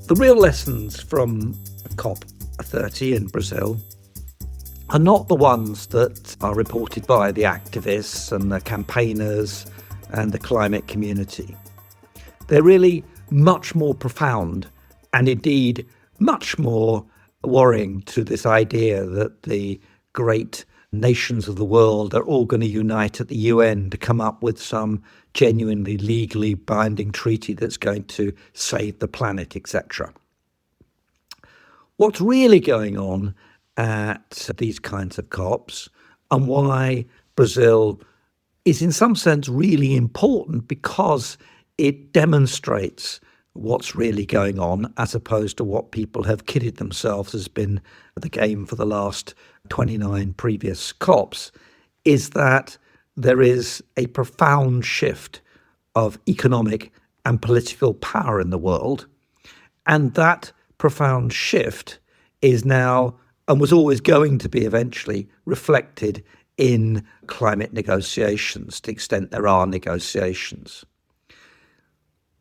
The real lessons from COP30 in Brazil are not the ones that are reported by the activists and the campaigners and the climate community. They're really much more profound and indeed much more worrying to this idea that the great nations of the world are all going to unite at the UN to come up with some genuinely legally binding treaty that's going to save the planet, etc. What's really going on at these kinds of COPs and why Brazil is in some sense really important because it demonstrates what's really going on as opposed to what people have kidded themselves has been the game for the last 29 previous COPs, is that there is a profound shift of economic and political power in the world. And that profound shift is now, and was always going to be eventually, reflected in climate negotiations, to the extent there are negotiations.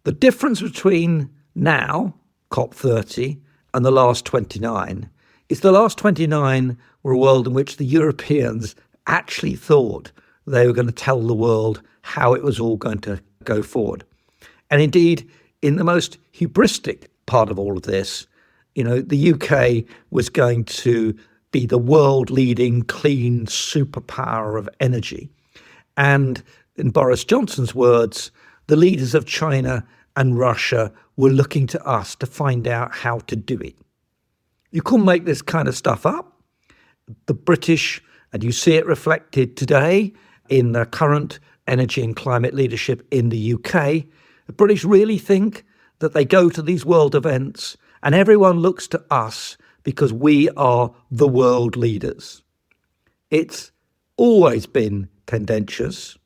The difference between now, COP30, and the last 29 is the last 29 were a world in which the Europeans actually thought they were going to tell the world how it was all going to go forward. And indeed, in the most hubristic part of all of this, the UK was going to be the world-leading clean superpower of energy. And in Boris Johnson's words, the leaders of China and Russia were looking to us to find out how to do it. You couldn't make this kind of stuff up. The British, and you see it reflected today in the current energy and climate leadership in the UK, the British really think that they go to these world events and everyone looks to us because we are the world leaders. It's always been tendentious.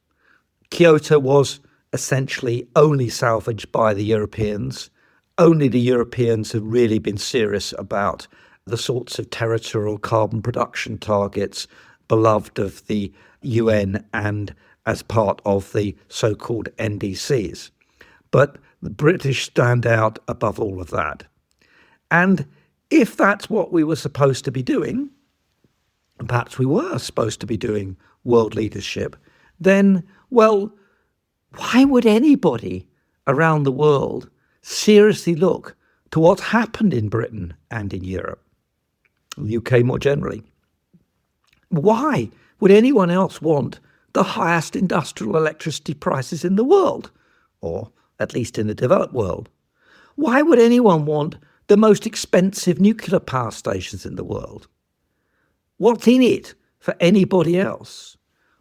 Kyoto was essentially only salvaged by the Europeans. Only the Europeans have really been serious about the sorts of territorial carbon production targets beloved of the UN and as part of the so-called NDCs. But the British stand out above all of that. And if that's what we were supposed to be doing, and perhaps we were supposed to be doing world leadership, then, well, why would anybody around the world seriously look to what's happened in Britain and in Europe, the UK more generally? Why would anyone else want the highest industrial electricity prices in the world, or at least in the developed world? Why would anyone want the most expensive nuclear power stations in the world? What's in it for anybody else?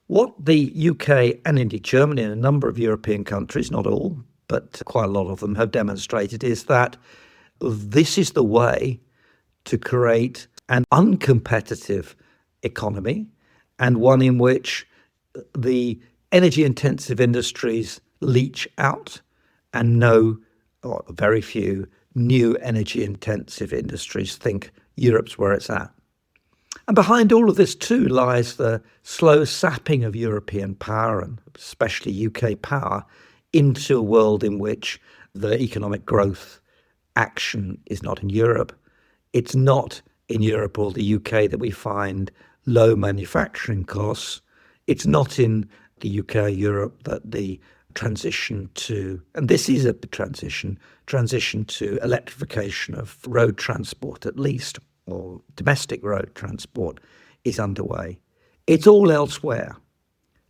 What the UK and indeed Germany and a number of European countries, not all, but quite a lot of them have demonstrated, is that this is the way to create an uncompetitive economy and one in which the energy-intensive industries leach out and very few new energy-intensive industries think Europe's where it's at. And behind all of this too lies the slow sapping of European power, and especially UK power, into a world in which the economic growth action is not in Europe. It's not in Europe or the UK that we find low manufacturing costs. It's not in the UK or Europe that the transition to, and this is a transition to electrification of road transport at least, or domestic road transport, is underway. It's all elsewhere.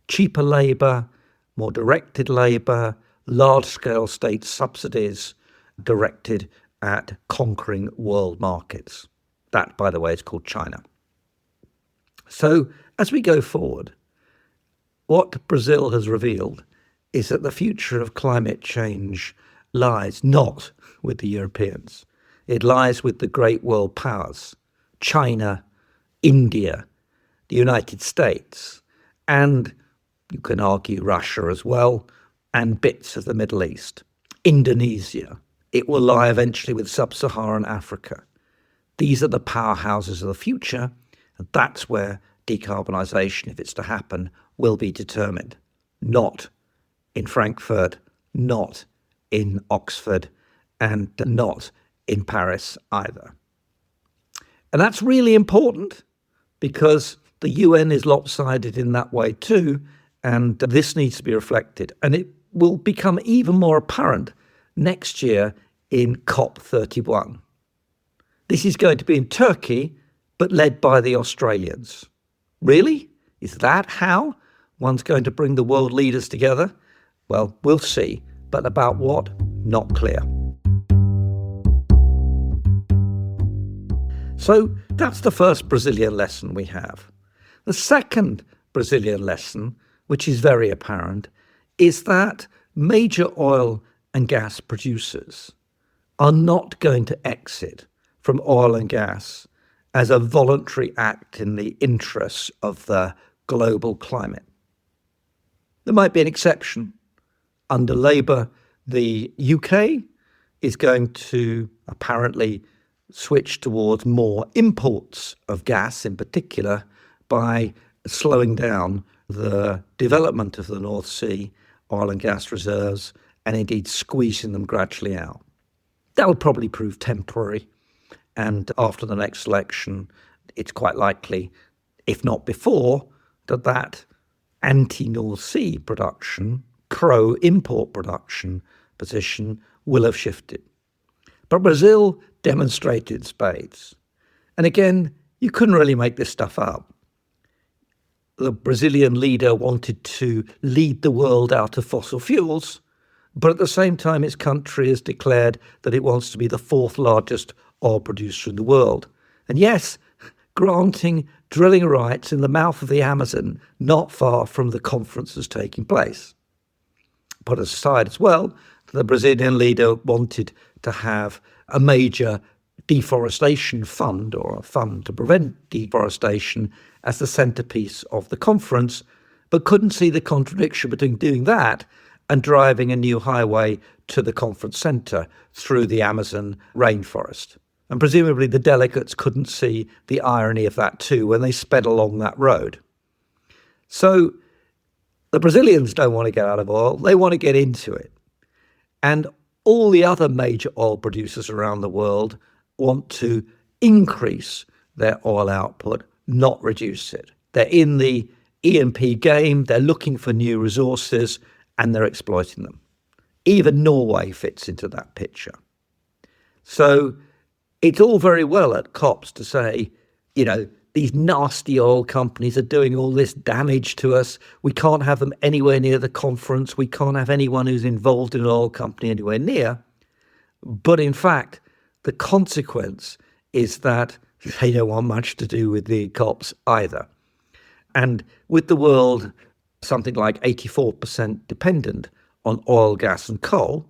Cheaper labour, more directed labour, large-scale state subsidies directed at conquering world markets. That, by the way, is called China. So as we go forward, what Brazil has revealed is that the future of climate change lies not with the Europeans. It lies with the great world powers, China, India, the United States, and you can argue Russia as well, and bits of the Middle East, Indonesia. It will lie eventually with sub-Saharan Africa. These are the powerhouses of the future, and that's where decarbonisation, if it's to happen, will be determined. Not in Frankfurt, not in Oxford, and not in Paris either. And that's really important because the UN is lopsided in that way too, and this needs to be reflected. And it will become even more apparent next year in COP31. This is going to be in Turkey, but led by the Australians. Really? Is that how one's going to bring the world leaders together? Well, we'll see. But about what? Not clear. So that's the first Brazilian lesson we have. The second Brazilian lesson, which is very apparent, is that major oil and gas producers are not going to exit from oil and gas as a voluntary act in the interests of the global climate. There might be an exception. Under Labour, the UK is going to apparently switch towards more imports of gas in particular by slowing down the development of the North Sea oil and gas reserves and indeed squeezing them gradually out. That will probably prove temporary, and after the next election it's quite likely, if not before, that anti-North Sea production, pro-import production position will have shifted. But Brazil demonstrated spades. And again, you couldn't really make this stuff up. The Brazilian leader wanted to lead the world out of fossil fuels, but at the same time its country has declared that it wants to be the fourth largest oil producer in the world. And yes, granting drilling rights in the mouth of the Amazon, not far from the conferences taking place. Put aside as well, the Brazilian leader wanted to have a major deforestation fund, or a fund to prevent deforestation, as the centrepiece of the conference, but couldn't see the contradiction between doing that and driving a new highway to the conference centre through the Amazon rainforest. And presumably the delegates couldn't see the irony of that too when they sped along that road. So the Brazilians don't want to get out of oil, they want to get into it. And all the other major oil producers around the world want to increase their oil output, not reduce it. They're in the E&P game, they're looking for new resources, and they're exploiting them. Even Norway fits into that picture. So it's all very well at COPs to say, these nasty oil companies are doing all this damage to us. We can't have them anywhere near the conference. We can't have anyone who's involved in an oil company anywhere near. But in fact, the consequence is that they don't want much to do with the COPs either. And with the world something like 84% dependent on oil, gas and coal,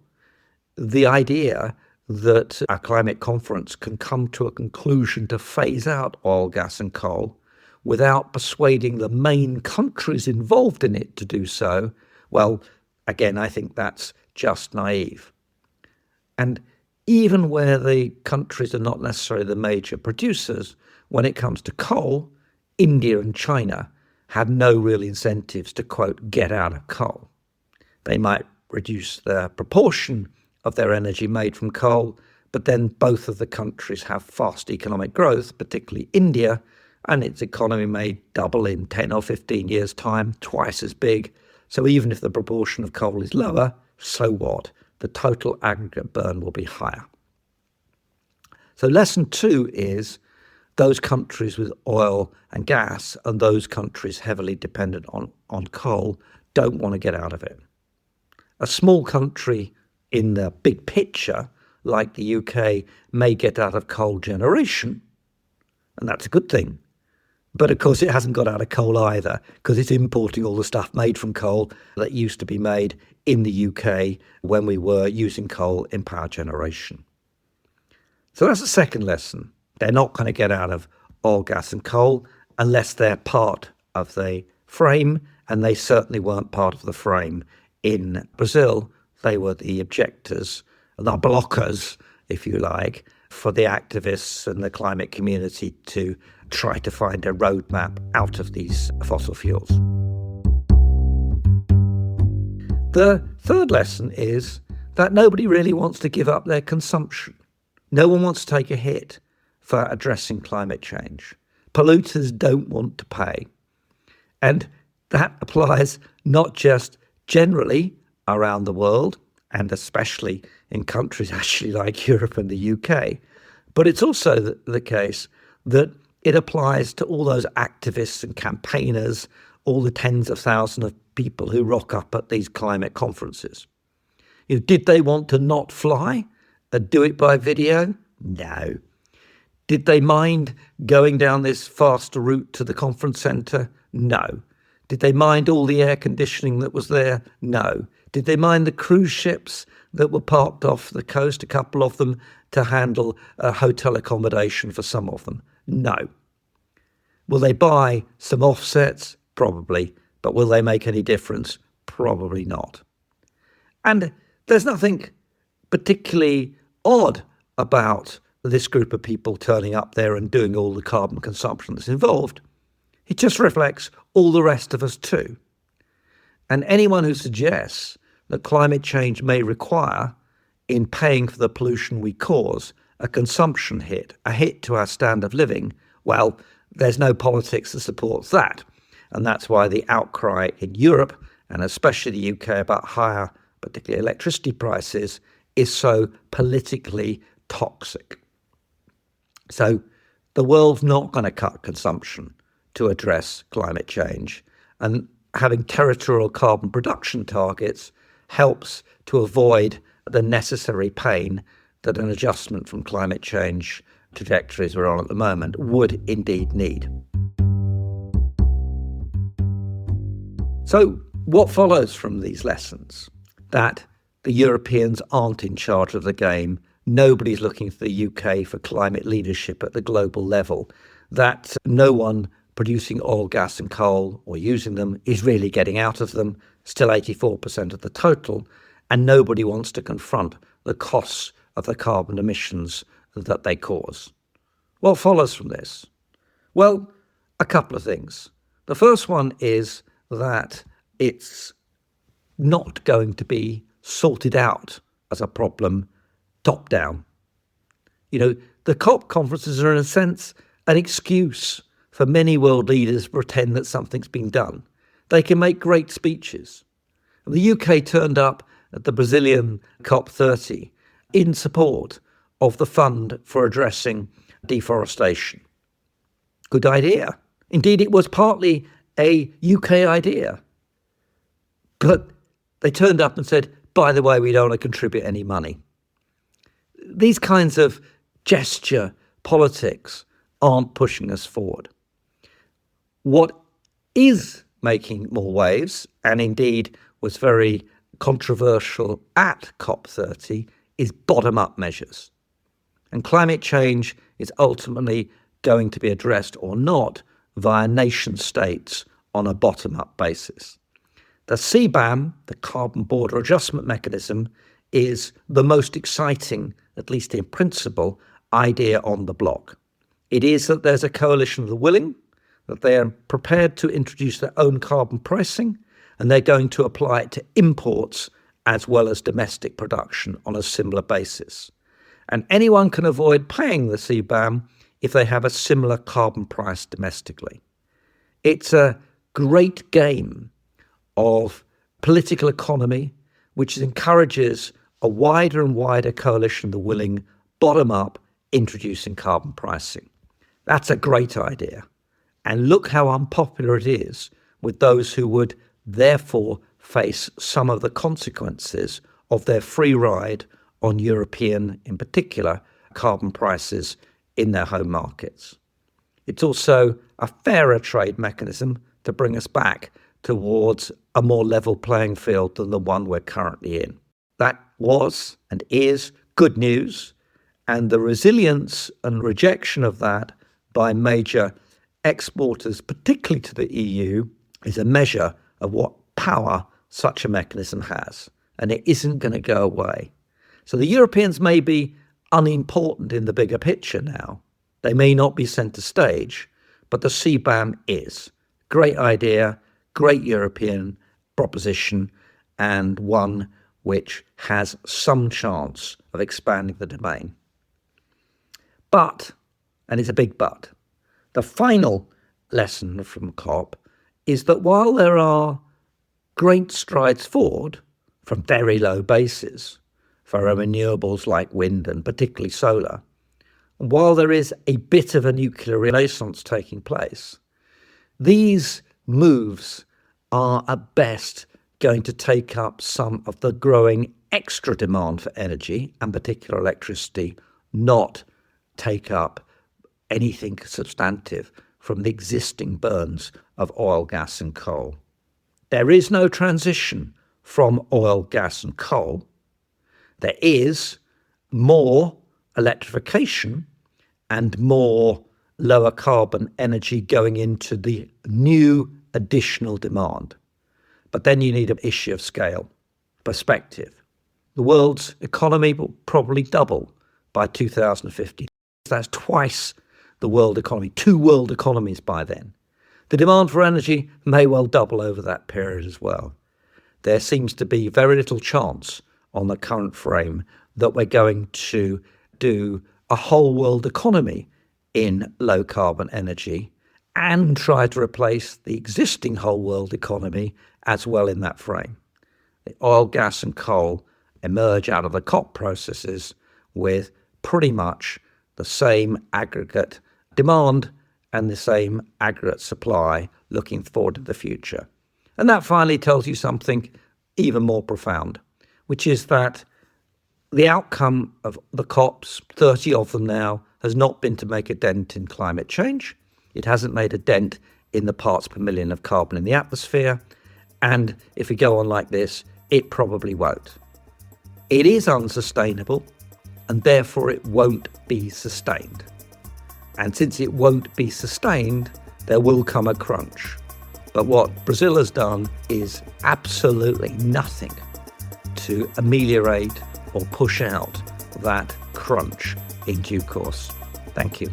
the idea that a climate conference can come to a conclusion to phase out oil, gas and coal without persuading the main countries involved in it to do so, well, again, I think that's just naive. And even where the countries are not necessarily the major producers, when it comes to coal, India and China have no real incentives to, quote, get out of coal. They might reduce their proportion of their energy made from coal, but then both of the countries have fast economic growth, particularly India, and its economy may double in 10 or 15 years' time, twice as big. So even if the proportion of coal is lower, so what? The total aggregate burn will be higher. So lesson 2 is those countries with oil and gas and those countries heavily dependent on coal don't want to get out of it. A small country in the big picture, like the UK, may get out of coal generation, and that's a good thing. But of course it hasn't got out of coal either, because it's importing all the stuff made from coal that used to be made in the UK when we were using coal in power generation. So that's the second lesson. They're not going to get out of oil, gas and coal unless they're part of the frame, and they certainly weren't part of the frame in Brazil. They were the objectors, the blockers, if you like, for the activists and the climate community to try to find a roadmap out of these fossil fuels. The third lesson is that nobody really wants to give up their consumption. No one wants to take a hit for addressing climate change. Polluters don't want to pay. And that applies not just generally around the world, and especially in countries actually like Europe and the UK, but it's also the case that it applies to all those activists and campaigners, all the tens of thousands of people who rock up at these climate conferences. Did they want to not fly and do it by video? No. Did they mind going down this faster route to the conference centre? No. Did they mind all the air conditioning that was there? No. Did they mind the cruise ships that were parked off the coast, a couple of them, to handle hotel accommodation for some of them? No. Will they buy some offsets? Probably. But will they make any difference? Probably not. And there's nothing particularly odd about this group of people turning up there and doing all the carbon consumption that's involved. It just reflects all the rest of us too. And anyone who suggests that climate change may require, in paying for the pollution we cause, a consumption hit, a hit to our standard of living, well, there's no politics that supports that. And that's why the outcry in Europe, and especially the UK, about higher, particularly electricity prices, is so politically toxic. So the world's not going to cut consumption to address climate change. And having territorial carbon production targets helps to avoid the necessary pain that an adjustment from climate change trajectories we're on at the moment would indeed need. So what follows from these lessons? That the Europeans aren't in charge of the game. Nobody's looking to the UK for climate leadership at the global level. That no one producing oil, gas and coal or using them is really getting out of them, still 84% of the total, and nobody wants to confront the costs of the carbon emissions that they cause. What follows from this? Well, a couple of things. The first one is that it's not going to be sorted out as a problem top down. The COP conferences are in a sense an excuse for many world leaders to pretend that something's been done. They can make great speeches. The UK turned up at the Brazilian COP30 in support of the fund for addressing deforestation. Good idea. Indeed, it was partly a UK idea. But they turned up and said, by the way, we don't want to contribute any money. These kinds of gesture politics aren't pushing us forward. What is making more waves, and indeed was very controversial at COP30, is bottom-up measures. And climate change is ultimately going to be addressed or not via nation states on a bottom-up basis. The CBAM, the Carbon Border Adjustment Mechanism, is the most exciting, at least in principle, idea on the block. It is that there's a coalition of the willing, that they are prepared to introduce their own carbon pricing, and they're going to apply it to imports as well as domestic production on a similar basis. And anyone can avoid paying the CBAM if they have a similar carbon price domestically. It's a great game of political economy, which encourages a wider and wider coalition of the willing, bottom-up, introducing carbon pricing. That's a great idea. And look how unpopular it is with those who would therefore face some of the consequences of their free ride on European, in particular, carbon prices in their home markets. It's also a fairer trade mechanism to bring us back towards a more level playing field than the one we're currently in. That was and is good news, and the resilience and rejection of that by major exporters, particularly to the EU, is a measure of what power such a mechanism has, and it isn't going to go away. So the Europeans may be unimportant in the bigger picture now. They may not be centre stage, but the CBAM is. Great idea, great European proposition, and one which has some chance of expanding the domain. But, and it's a big but, the final lesson from COP is that while there are great strides forward from very low bases for renewables like wind and particularly solar, while there is a bit of a nuclear renaissance taking place, these moves are at best going to take up some of the growing extra demand for energy, and particular electricity, not take up anything substantive from the existing burns of oil, gas and coal. There is no transition from oil, gas and coal. There is more electrification and more lower carbon energy going into the new additional demand. But then you need an issue of scale, perspective. The world's economy will probably double by 2050. That's twice the world economy, 2 world economies by then. The demand for energy may well double over that period as well. There seems to be very little chance on the current frame that we're going to do a whole world economy in low carbon energy and try to replace the existing whole world economy as well in that frame. The oil, gas and coal emerge out of the COP processes with pretty much the same aggregate demand and the same aggregate supply looking forward to the future. And that finally tells you something even more profound, which is that the outcome of the COPs, 30 of them now, has not been to make a dent in climate change. It hasn't made a dent in the parts per million of carbon in the atmosphere. And if we go on like this, it probably won't. It is unsustainable, and therefore it won't be sustained. And since it won't be sustained, there will come a crunch. But what Brazil has done is absolutely nothing to ameliorate or push out that crunch in due course. Thank you.